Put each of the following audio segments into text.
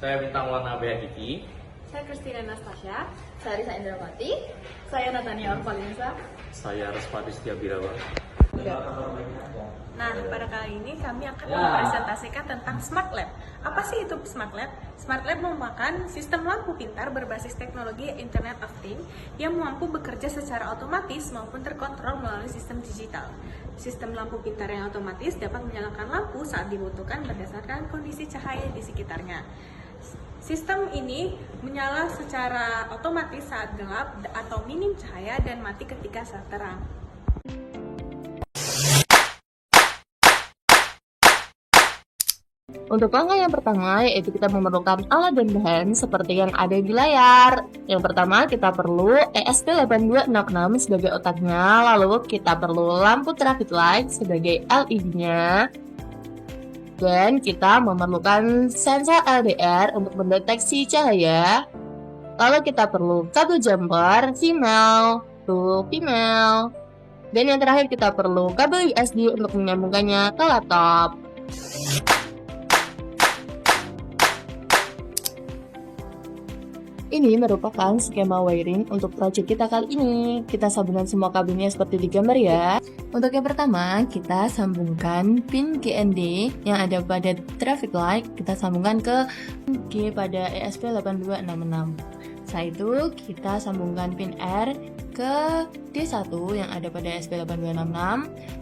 Saya bintang warna BHDV. Saya Christina Anastasia. Saya Risa Indrawati. Saya Natania Orvalinsa. Saya Respati Setiabirawa. Nah, pada kali ini kami akan mempresentasikan tentang Smart Lab. Apa sih itu Smart Lab? Smart Lab merupakan sistem lampu pintar berbasis teknologi Internet of Things yang mampu bekerja secara otomatis maupun terkontrol melalui sistem digital. Sistem lampu pintar yang otomatis dapat menyalakan lampu saat dibutuhkan berdasarkan kondisi cahaya di sekitarnya. Sistem ini menyala secara otomatis saat gelap atau minim cahaya dan mati ketika saat terang. Untuk langkah yang pertama, yaitu kita memerlukan alat dan bahan seperti yang ada di layar. Yang pertama, kita perlu ESP8266 sebagai otaknya, lalu kita perlu lampu traffic light sebagai LED-nya, dan kita memerlukan sensor LDR untuk mendeteksi cahaya. Lalu kita perlu kabel jumper female to female, dan yang terakhir kita perlu kabel USB untuk menyambungkannya ke laptop. Ini merupakan skema wiring untuk project kita kali ini. Kita sambungkan semua kabelnya seperti di gambar ya. Untuk yang pertama, kita sambungkan pin GND yang ada pada traffic light. Kita sambungkan ke G pada ESP8266. Setelah itu, kita sambungkan pin R ke D1 yang ada pada ESP8266.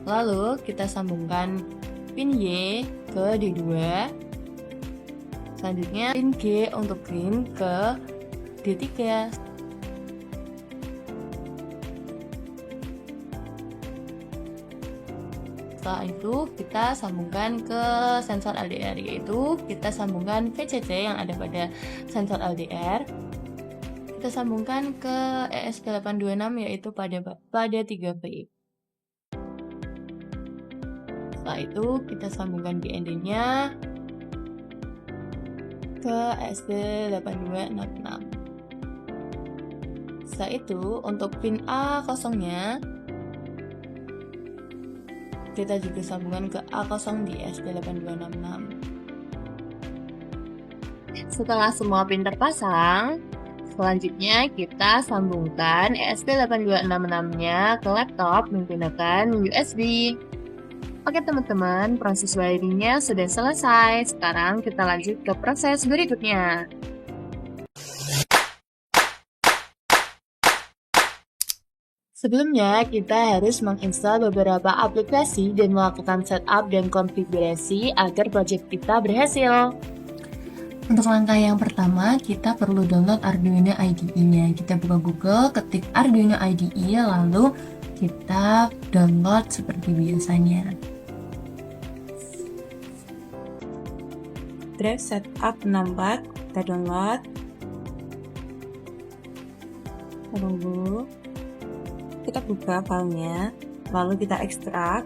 Lalu, kita sambungkan pin Y ke D2. Selanjutnya, pin G untuk green ke D3. Setelah itu kita sambungkan ke sensor LDR, yaitu kita sambungkan VCC yang ada pada sensor LDR. Kita sambungkan ke ESP826 yaitu pada 3V. Setelah itu kita sambungkan GND-nya ke ESP8266. Setelah itu, untuk pin A kosongnya, kita juga sambungkan ke A0 di ESP8266. Setelah semua pin terpasang, selanjutnya kita sambungkan ESP8266-nya ke laptop menggunakan USB. Oke teman-teman, proses wiringnya sudah selesai. Sekarang kita lanjut ke proses berikutnya. Sebelumnya, kita harus menginstal beberapa aplikasi dan melakukan setup dan konfigurasi agar project kita berhasil. Untuk langkah yang pertama, kita perlu download Arduino IDE-nya. Kita buka Google, ketik Arduino IDE, lalu kita download seperti biasanya. Drive setup 64, kita download. Tunggu. Kita buka filenya, lalu kita ekstrak.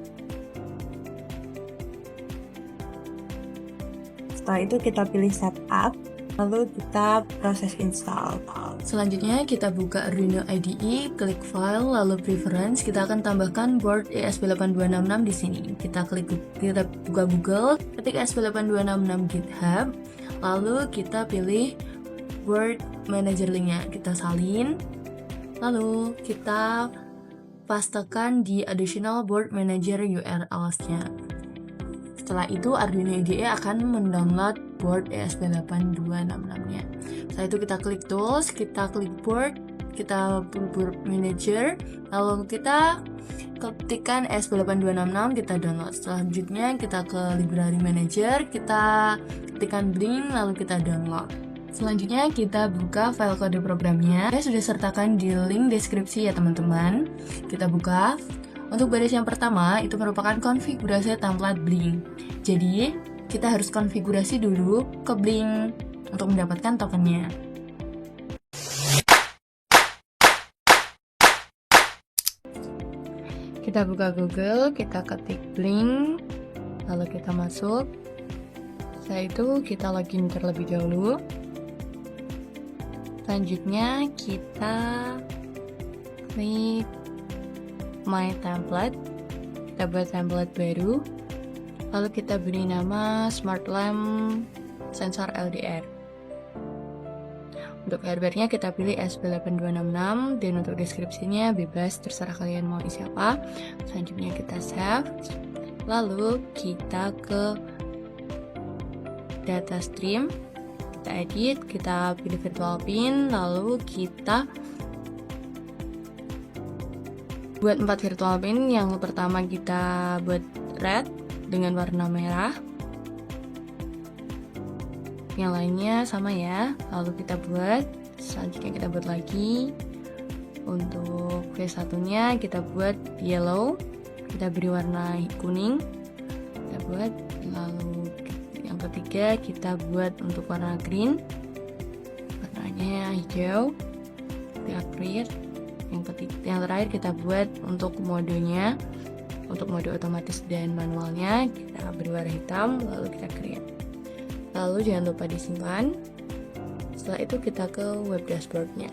Setelah itu kita pilih setup, lalu kita proses install. Selanjutnya kita buka Arduino IDE, klik file, lalu preference. Kita akan tambahkan board ESP8266 di sini. Kita buka Google, ketik ESP8266 GitHub, lalu kita pilih board manager linknya. Kita salin, lalu kita pastekan di additional board manager URLs-nya. Setelah itu Arduino IDE akan mendownload board ESP8266-nya. Setelah itu kita klik tools, kita klik board, kita board manager, lalu kita ketikkan ESP8266, kita download. Selanjutnya kita ke library manager, kita ketikkan Blink, lalu kita download. Selanjutnya kita buka file kode programnya. Saya sudah sertakan di link deskripsi ya teman-teman. Kita buka. Untuk baris yang pertama itu merupakan konfigurasi template Blink. Jadi kita harus konfigurasi dulu ke Blink untuk mendapatkan tokennya. Kita buka Google, kita ketik Blink, lalu kita masuk. Setelah itu kita login terlebih dahulu. Selanjutnya kita klik My Template, kita buat template baru, lalu kita beri nama Smart Lamp Sensor LDR. Untuk hardware-nya kita pilih SP8266 dan untuk deskripsinya bebas, terserah kalian mau isi apa. Selanjutnya kita save. Lalu kita ke data stream, kita edit, kita pilih virtual pin, lalu kita buat 4 virtual pin. Yang pertama kita buat red dengan warna merah, yang lainnya sama ya. Lalu kita buat, selanjutnya kita buat lagi. Untuk V1 nya kita buat yellow, kita beri warna kuning, kita buat. Lalu yang ketiga kita buat untuk warna green, warnanya hijau, kita create. Yang terakhir kita buat untuk modenya, untuk mode otomatis dan manualnya kita beri warna hitam, lalu kita create. Lalu jangan lupa disimpan. Setelah itu kita ke web dashboardnya.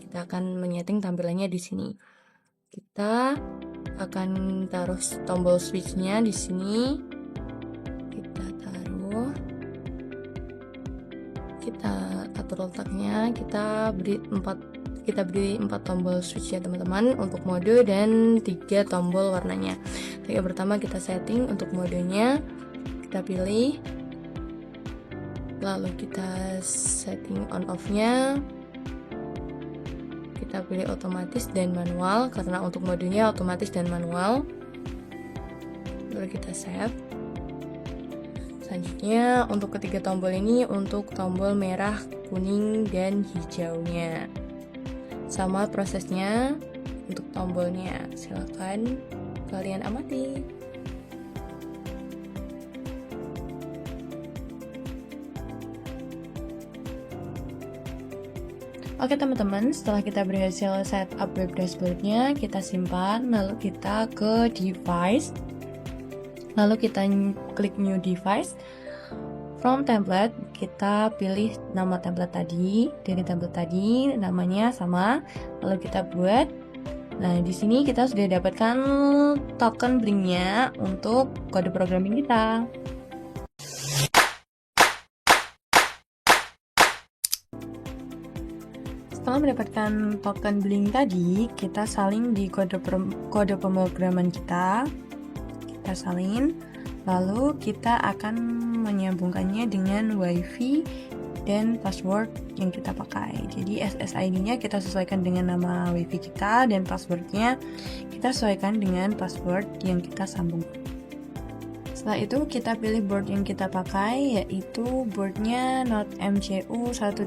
Kita akan menyeting tampilannya di sini. Kita akan taruh tombol switch-nya di sini. Kita taruh. Kita atur letaknya. Kita beri 4 tombol switch ya teman-teman untuk mode dan 3 tombol warnanya. Yang pertama kita setting untuk modenya. Kita pilih. Lalu kita setting on off-nya, kita pilih otomatis dan manual karena untuk modenya otomatis dan manual. Lalu kita save. Selanjutnya untuk ketiga tombol ini untuk tombol merah, kuning, dan hijaunya. Sama prosesnya untuk tombolnya, silakan kalian amati. Oke teman-teman, setelah kita berhasil setup web dashboardnya, kita simpan, lalu kita ke device, lalu kita klik new device. From template, kita pilih nama template tadi, dari template tadi namanya sama, lalu kita buat. Nah di sini kita sudah dapatkan token blinknya untuk kode programming kita. Setelah mendapatkan token blink tadi, kita salin di kode pemrograman kita. Kita salin, lalu kita akan menyambungkannya dengan WiFi dan password yang kita pakai. Jadi SSID-nya kita sesuaikan dengan nama WiFi kita dan passwordnya kita sesuaikan dengan password yang kita sambung. Setelah itu kita pilih board yang kita pakai, yaitu boardnya Node MCU 1.0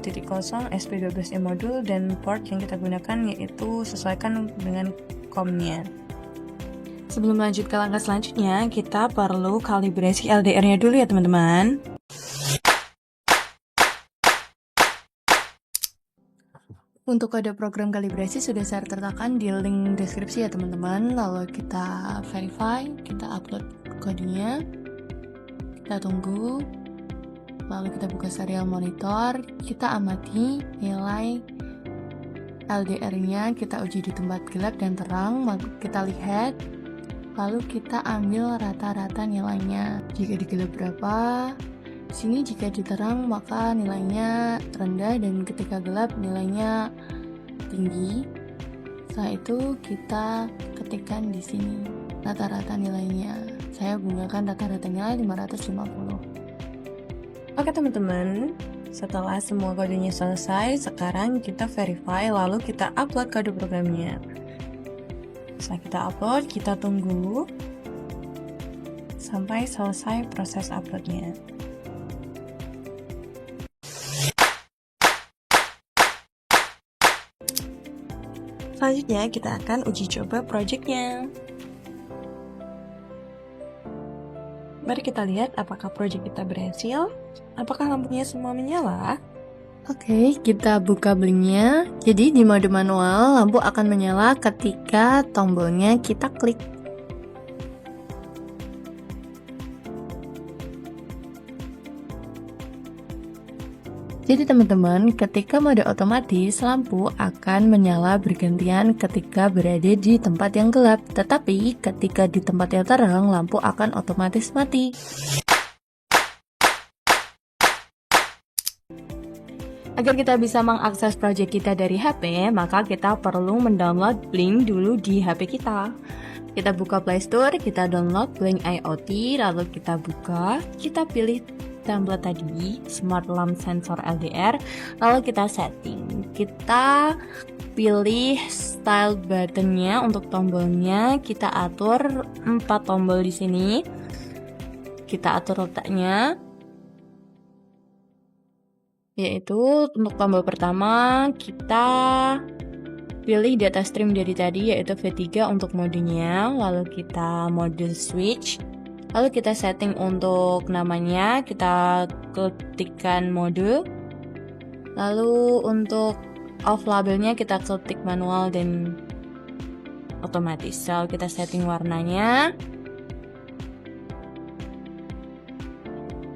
SP12E modul dan port yang kita gunakan yaitu sesuaikan dengan COM-nya. Sebelum lanjut ke langkah selanjutnya, kita perlu kalibrasi LDR-nya dulu ya teman-teman. Untuk kode program kalibrasi sudah saya sertakan di link deskripsi ya teman-teman. Lalu kita verify, kita upload kodenya, kita tunggu, lalu kita buka serial monitor, kita amati nilai LDR-nya, kita uji di tempat gelap dan terang, kita lihat, lalu kita ambil rata-rata nilainya. Jika di gelap berapa, di sini jika di terang maka nilainya rendah dan ketika gelap nilainya tinggi. Setelah itu kita ketikkan di sini rata-rata nilainya. Saya gunakan rata-rata nilai 550. Oke teman-teman, setelah semua kodenya selesai, sekarang kita verify lalu kita upload kode programnya. Setelah kita upload, kita tunggu sampai selesai proses uploadnya. Selanjutnya kita akan uji coba projectnya. Mari kita lihat apakah project kita berhasil. Apakah lampunya semua menyala? Oke, kita buka blinknya. Jadi di mode manual, lampu akan menyala ketika tombolnya kita klik. Jadi teman-teman, ketika mode otomatis, lampu akan menyala bergantian ketika berada di tempat yang gelap. Tetapi ketika di tempat yang terang, lampu akan otomatis mati. Agar kita bisa mengakses project kita dari HP, maka kita perlu mendownload Blink dulu di HP kita. Kita buka Play Store, kita download Blink IoT, lalu kita buka, kita pilih template tadi, Smart Lamp Sensor LDR, lalu kita setting. Kita pilih style buttonnya untuk tombolnya, kita atur 4 tombol di sini. Kita atur letaknya. Yaitu untuk tombol pertama kita pilih data stream dari tadi yaitu V3 untuk modenya, lalu kita mode switch, lalu kita setting untuk namanya, kita ketikkan mode, lalu untuk off labelnya kita ketik manual dan otomatis, lalu kita setting warnanya.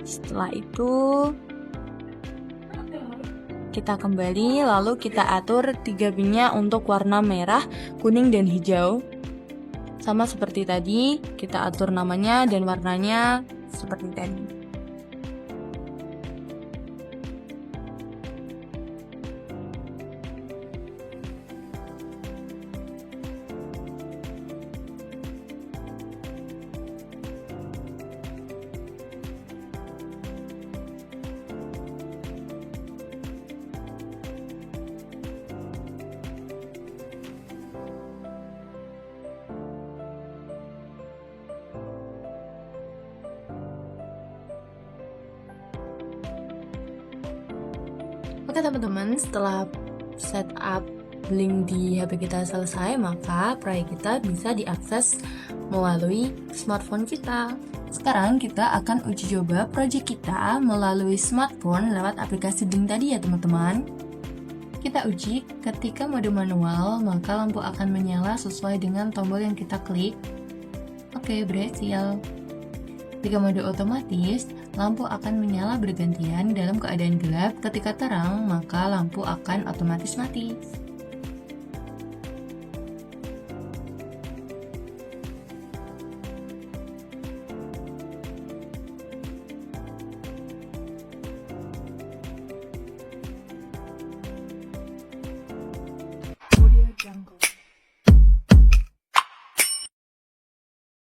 Setelah itu kita kembali, lalu kita atur 3 pinnya untuk warna merah, kuning, dan hijau. Sama seperti tadi, kita atur namanya dan warnanya seperti tadi. Oke teman-teman, setelah setup Blink di HP kita selesai, maka proyek kita bisa diakses melalui smartphone kita. Sekarang kita akan uji coba proyek kita melalui smartphone lewat aplikasi Blink tadi ya teman-teman. Kita uji, ketika mode manual, maka lampu akan menyala sesuai dengan tombol yang kita klik. Oke, berhasil. Jika mode otomatis, lampu akan menyala bergantian dalam keadaan gelap. Ketika terang, maka lampu akan otomatis mati.